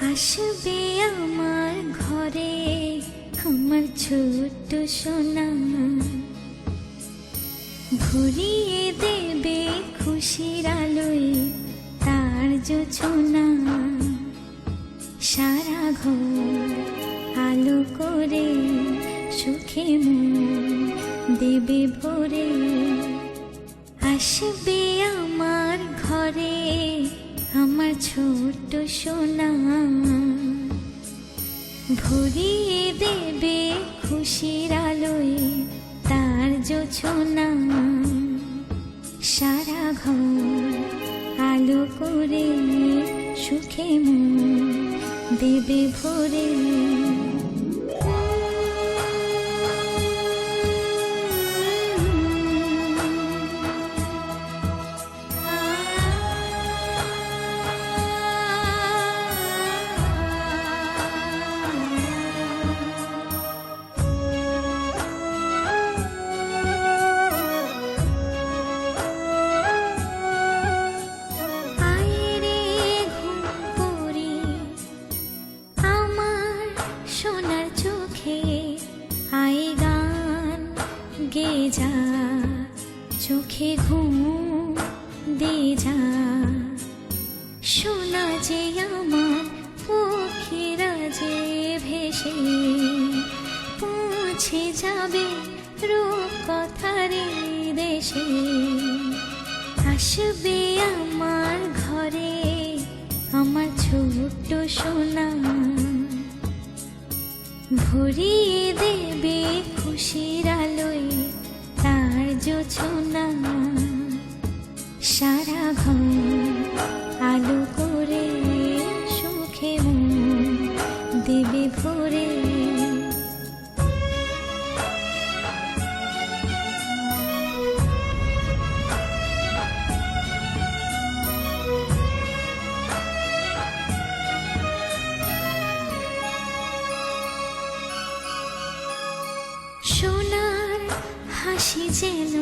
আসবে আমার ঘরে আমার ছোট্ট সোনা, ভরিয়ে দেবে খুশির আলোয় তার জোছনা। সারা ঘর আলো করে সুখে মন দেবে ভরে। আসবে আমার ঘরে আমার ছোট্ট সোনা, ভরিয়ে দেবে খুশির আলোয় তার জোছনা। সারা ঘর আলো করে সুখে মন দেবে ভরে। গে যা চোখে ঘুম দে যা, শোনা যে আমার পক্ষীরা যে ভেসে পৌঁছে যাবে রূপকথারে দেশে। আসবে আমার ঘরে আমার ছোট্ট সোনা, ভরিয়ে দেবে খুশির আলোয় তার জোছনা। সারা ঘর আলো করে সুখে মন দেবে ভরে। সোনার হাসি যেন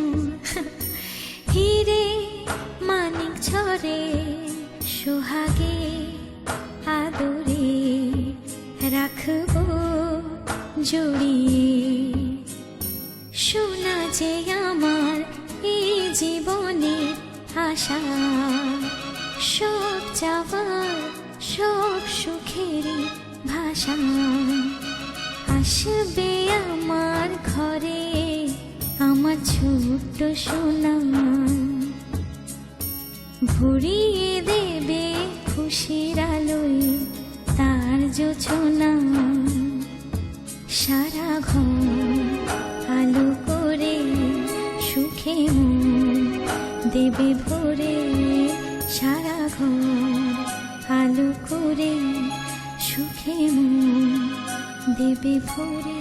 হিরে মানিক ঝরে, সোহাগে আদরে রাখবো জড়িয়ে। সোনা যে আমার এই জীবনের আশা, সব চাওয়ার সব সুখেরই ভাষা। আসবে আমার ঘরে আমার ছোট্ট সোনা, ভরিয়ে দেবে খুশির আলোয় তার জোছনা। সারা ঘর আলো করে সুখে মন দেবে ভরে। সারা ঘর আলো করে সুখে মন দেবে ভরে।